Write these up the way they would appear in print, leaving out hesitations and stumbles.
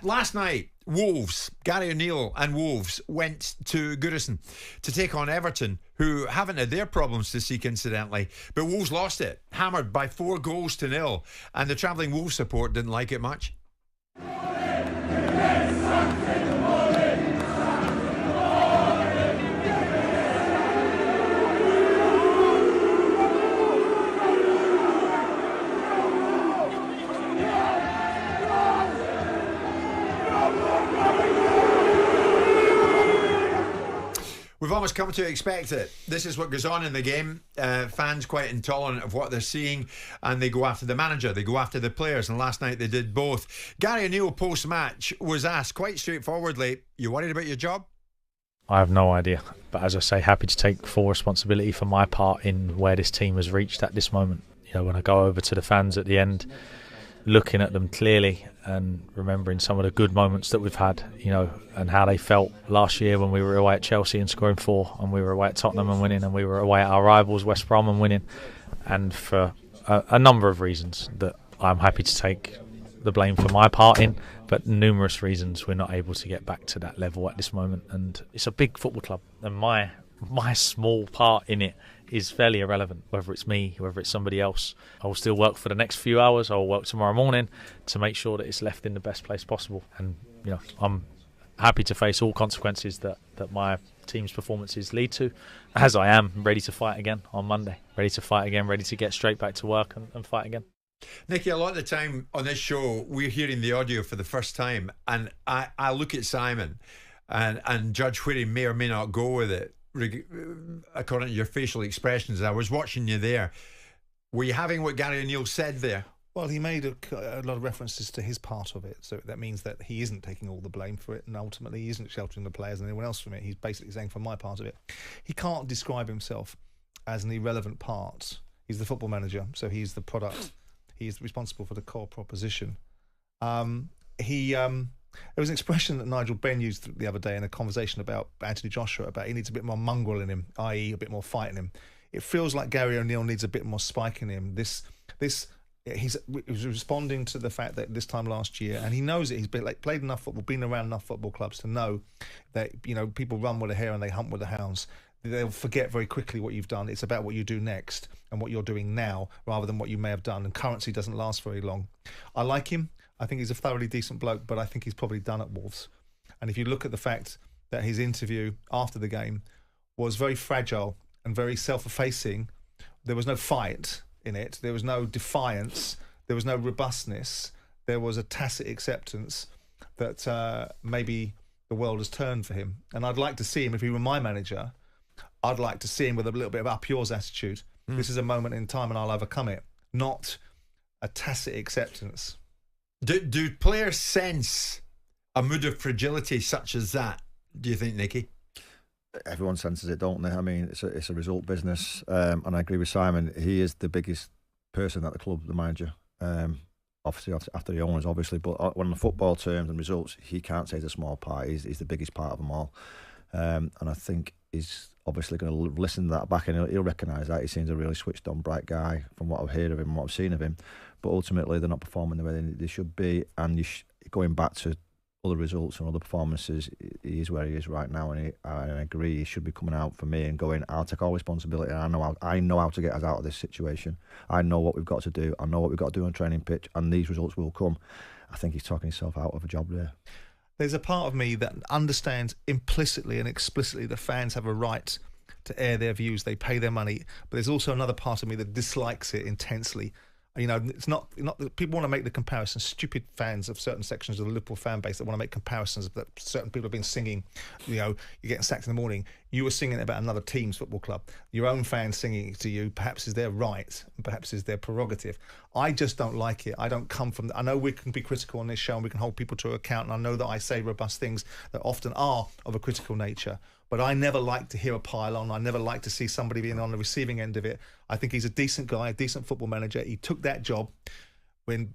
Last night, Wolves, Gary O'Neill and Wolves went to Goodison to take on Everton, who haven't had their problems to seek, incidentally. But Wolves lost it, hammered by 4-0, and the travelling Wolves support didn't like it much. We've almost come to expect it. This is what goes on in the game. Fans quite intolerant of what they're seeing, and they go after the manager, they go after the players, and last night they did both. Gary O'Neill post-match was asked quite straightforwardly, you worried about your job? I have no idea, but as I say, happy to take full responsibility for my part in where this team has reached at this moment. You know, when I go over to the fans at the end, looking at them clearly and remembering some of the good moments that we've had, you know, and how they felt last year when we were away at Chelsea and scoring 4, and we were away at Tottenham and winning, and we were away at our rivals West Brom and winning, and for a number of reasons that I'm happy to take the blame for my part in, but numerous reasons we're not able to get back to that level at this moment. And it's a big football club, and my small part in it is fairly irrelevant, whether it's me, whether it's somebody else. I will still work for the next few hours. I will work tomorrow morning to make sure that it's left in the best place possible. And you know, I'm happy to face all consequences that my team's performances lead to, as I am ready to fight again on Monday, ready to fight again, ready to get straight back to work and fight again. Nicky, a lot of the time on this show, we're hearing the audio for the first time, and I look at Simon and judge where he may or may not go with it, according to your facial expressions. I was watching you there. Were you having what Gary O'Neill said there? Well, he made a lot of references to his part of it, so that means that he isn't taking all the blame for it, and ultimately he isn't sheltering the players and anyone else from it. He's basically saying, for my part of it, he can't describe himself as an irrelevant part. He's the football manager, so he's the product. He's responsible for the core proposition. There was an expression that Nigel Benn used the other day in a conversation about Anthony Joshua, about he needs a bit more mongrel in him, i.e. a bit more fight in him. It feels like Gary O'Neill needs a bit more spike in him. He's responding to the fact that this time last year, and he knows it, he's played enough football, been around enough football clubs to know that, you know, people run with the hare and they hunt with the hounds. They'll forget very quickly what you've done. It's about what you do next and what you're doing now rather than what you may have done, and currency doesn't last very long. I like him. I think he's a thoroughly decent bloke, but I think he's probably done at Wolves. And if you look at the fact that his interview after the game was very fragile and very self-effacing, there was no fight in it, there was no defiance, there was no robustness, there was a tacit acceptance that maybe the world has turned for him. And I'd like to see him, if he were my manager, I'd like to see him with a little bit of up yours attitude. This is a moment in time and I'll overcome it, not a tacit acceptance. Do players sense a mood of fragility such as that, do you think, Nicky? Everyone senses it, don't they? I mean, it's a result business, and I agree with Simon. He is the biggest person at the club, the manager. Obviously, after the owners, obviously, but on the football terms and results, he can't say he's a small part. He's the biggest part of them all, and I think he's obviously going to listen to that back, and he'll recognise that. He seems a really switched on, bright guy from what I've heard of him and what I've seen of him. But ultimately, they're not performing the way they should be, and going back to other results and other performances, he is where he is right now, and I agree he should be coming out for me and going, I'll take all responsibility. I know how to get us out of this situation. I know what we've got to do. I know what we've got to do on training pitch, and these results will come. I think he's talking himself out of a job there. There's a part of me that understands implicitly and explicitly the fans have a right to air their views. They pay their money, but there's also another part of me that dislikes it intensely. You know, it's not people want to make the comparison. Stupid fans of certain sections of the Liverpool fan base that want to make comparisons that certain people have been singing. You know, you're getting sacked in the morning. You were singing about another team's football club. Your own fans singing it to you, perhaps is their right, and perhaps is their prerogative. I just don't like it. I don't come from. I know we can be critical on this show and we can hold people to account. And I know that I say robust things that often are of a critical nature. But I never like to hear a pile on. I never like to see somebody being on the receiving end of it. I think he's a decent guy, a decent football manager. He took that job when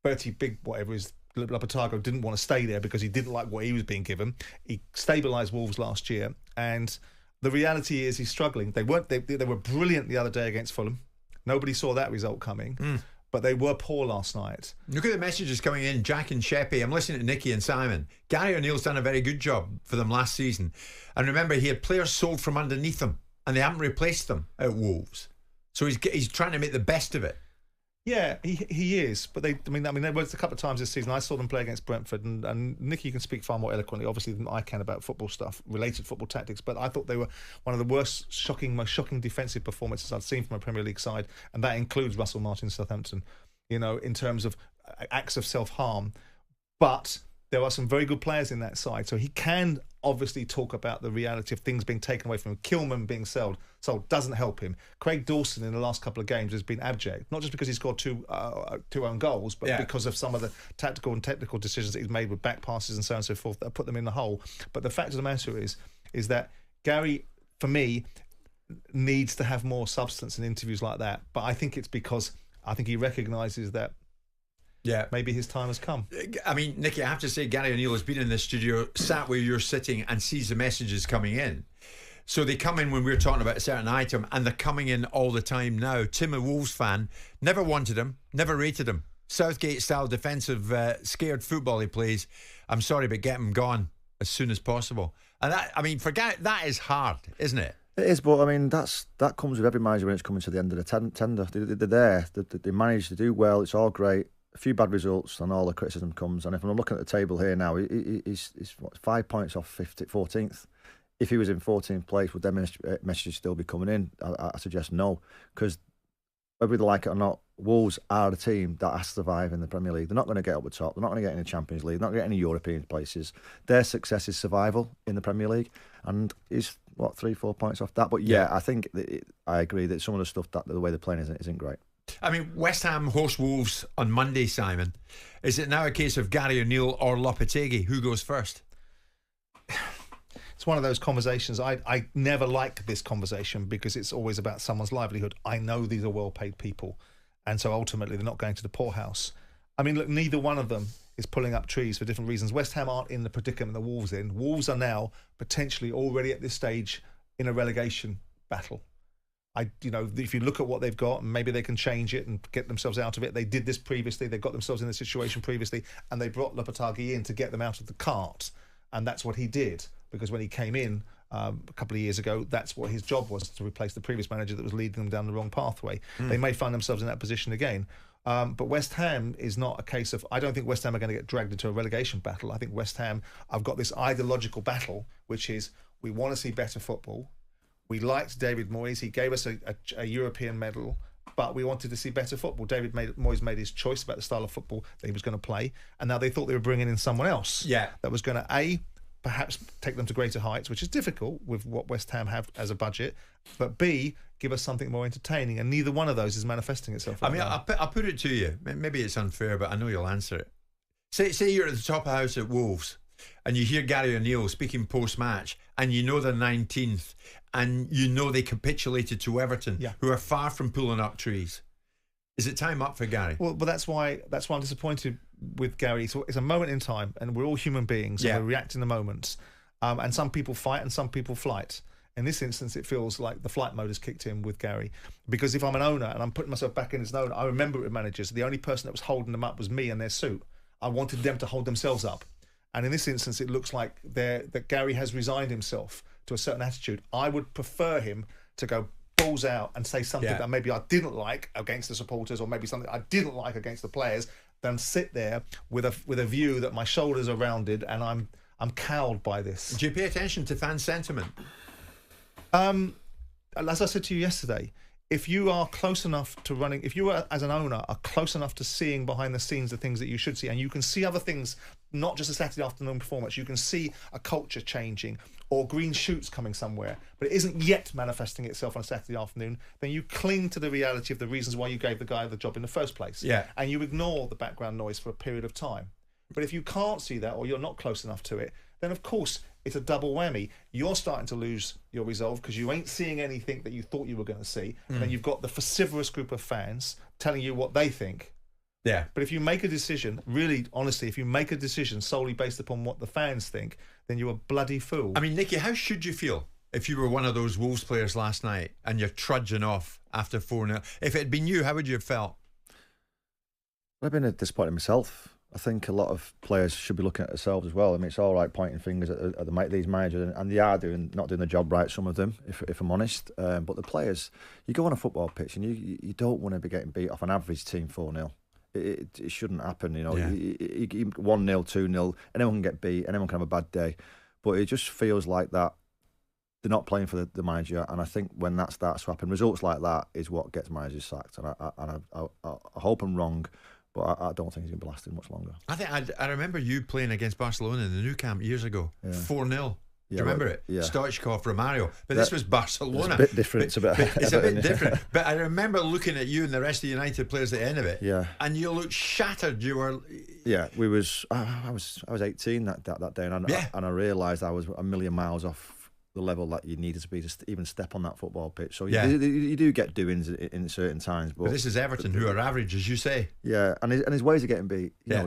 Bertie Big, whatever his Lopetegui, didn't want to stay there because he didn't like what he was being given. He stabilised Wolves last year, and the reality is he's struggling. They were brilliant the other day against Fulham. Nobody saw that result coming. but they were poor last night. Look at the messages coming in. Jack and Sheppy. I'm listening to Nicky and Simon. Gary O'Neill's done a very good job for them last season. And remember, he had players sold from underneath him, and they haven't replaced them at Wolves. So he's trying to make the best of it. Yeah, he is. But there was a couple of times this season I saw them play against Brentford, and Nicky can speak far more eloquently, obviously, than I can about football stuff, related football tactics. But I thought they were one of the most shocking defensive performances I'd seen from a Premier League side, and that includes Russell Martin's Southampton. In terms of acts of self-harm. But there are some very good players in that side, so he can obviously talk about the reality of things being taken away from him. Kilman being sold doesn't help him. Craig Dawson in the last couple of games has been abject, not just because he scored two own goals, but because of some of the tactical and technical decisions that he's made with back passes and so on and so forth that put them in the hole. But the fact of the matter is that Gary, for me, needs to have more substance in interviews like that. But I think it's because I think he recognises that maybe his time has come. I mean, Nicky, I have to say, Gary O'Neill has been in the studio, sat where you're sitting, and sees the messages coming in. So they come in when we're talking about a certain item, and they're coming in all the time now. Tim, a Wolves fan, never wanted him, never rated him. Southgate-style defensive, scared football he plays. I'm sorry, but get him gone as soon as possible. And that, I mean, for Gary, that is hard, isn't it? It is, but I mean that comes with every manager when it's coming to the end of the tender. They're there, they manage to do well. It's all great. A few bad results and all the criticism comes. And if I'm looking at the table here now, he's 5 points off 14th. If he was in 14th place, would their messages still be coming in? I suggest no, because whether they like it or not, Wolves are the team that has to survive in the Premier League. They're not going to get up the top. They're not going to get in the Champions League. They're not going to get any European places. Their success is survival in the Premier League, and he's 3-4 points off that. But I think I agree that some of the stuff that the way they're playing isn't great. I mean, West Ham host Wolves on Monday, Simon. Is it now a case of Gary O'Neill or Lopetegui? Who goes first? It's one of those conversations. I never like this conversation because it's always about someone's livelihood. I know these are well-paid people, and so ultimately they're not going to the poorhouse. I mean, look, neither one of them is pulling up trees for different reasons. West Ham aren't in the predicament the Wolves in. Wolves are now potentially already at this stage in a relegation battle. If you look at what they've got, maybe they can change it and get themselves out of it. They did this previously. They got themselves in this situation previously, and they brought Lopetegui in to get them out of the cart. And that's what he did, because when he came in a couple of years ago, that's what his job was, to replace the previous manager that was leading them down the wrong pathway. They may find themselves in that position again. But West Ham is not a case of... I don't think West Ham are going to get dragged into a relegation battle. I think West Ham have got this ideological battle, which is we want to see better football. We liked David Moyes. He gave us a European medal, but we wanted to see better football. Moyes made his choice about the style of football that he was going to play, and now they thought they were bringing in someone else that was going to, perhaps take them to greater heights, which is difficult with what West Ham have as a budget, but B, give us something more entertaining, and neither one of those is manifesting itself. I mean, I'll put it to you. Maybe it's unfair, but I know you'll answer it. Say you're at the top of the house at Wolves, and you hear Gary O'Neill speaking post-match, and you know they're 19th, and you know they capitulated to Everton, who are far from pulling up trees. Is it time up for Gary? Well, but that's why I'm disappointed with Gary. So it's a moment in time, and we're all human beings, and we react in the moments. And some people fight, and some people flight. In this instance, it feels like the flight mode has kicked in with Gary. Because if I'm an owner, and I'm putting myself back in as an owner, I remember it with managers, the only person that was holding them up was me and their suit. I wanted them to hold themselves up. And in this instance, it looks like that Gary has resigned himself to a certain attitude. I would prefer him to go balls out and say something that maybe I didn't like against the supporters, or maybe something I didn't like against the players, than sit there with a view that my shoulders are rounded and I'm cowed by this. Do you pay attention to fan sentiment? As I said to you yesterday, if you are close enough to running, if you are, as an owner, are close enough to seeing behind the scenes the things that you should see, and you can see other things, not just a Saturday afternoon performance, you can see a culture changing or green shoots coming somewhere, but it isn't yet manifesting itself on a Saturday afternoon, then you cling to the reality of the reasons why you gave the guy the job in the first place. And you ignore the background noise for a period of time. But if you can't see that, or you're not close enough to it, then of course it's a double whammy. You're starting to lose your resolve because you ain't seeing anything that you thought you were going to see. And then you've got the vociferous group of fans telling you what they think. But if you make a decision, really, honestly, if you make a decision solely based upon what the fans think, then you're a bloody fool. I mean, Nicky, how should you feel if you were one of those Wolves players last night and you're trudging off after 4-0? If it had been you, how would you have felt? I've been disappointed myself. I think a lot of players should be looking at themselves as well. I mean, it's all right pointing fingers at these managers, and they are not doing the job right, some of them, if I'm honest. But the players, you go on a football pitch and you don't want to be getting beat off an average team 4-0. It shouldn't happen, you know. 1-0, 2-0, anyone can get beat, anyone can have a bad day. But it just feels like that they're not playing for the manager, and I think when that starts to happen, results like that is what gets managers sacked. And I hope I'm wrong, but I don't think he's going to be lasting much longer. I remember you playing against Barcelona in the Nou Camp years ago, 4-0. Do you remember it? Yeah. Stoichkov, Romario. But this was Barcelona. It's a bit different. It's a bit different. But I remember looking at you and the rest of the United players at the end of it. Yeah. And you looked shattered. You were. Yeah, I was 18 that day, and I realised I was a million miles off the level that you needed to be to even step on that football pitch. So you do get doings in certain times. But this is Everton, who are average, as you say. Yeah, and his ways of getting beat. You know,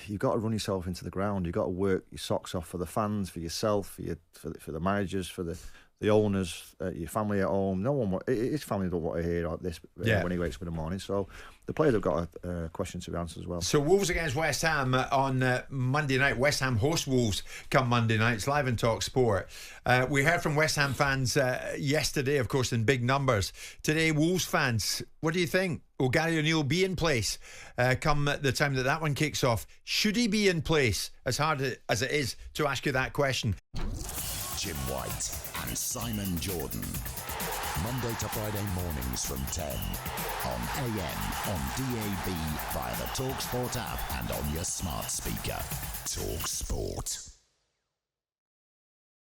you've got to run yourself into the ground. You've got to work your socks off for the fans, for yourself, for the managers, for the owners, your family at home. No one, his family don't want to hear like this when he wakes up in the morning. So the players have got a question to be answered as well. So Wolves against West Ham on Monday night. West Ham host Wolves come Monday night. It's live in talkSPORT. We heard from West Ham fans yesterday, of course, in big numbers. Today, Wolves fans, what do you think? Will Gary O'Neill be in place come the time that one kicks off? Should he be in place? As hard as it is to ask you that question. Jim White and Simon Jordan. Monday to Friday mornings from 10 on AM, on DAB, via the talkSPORT app and on your smart speaker. talkSPORT.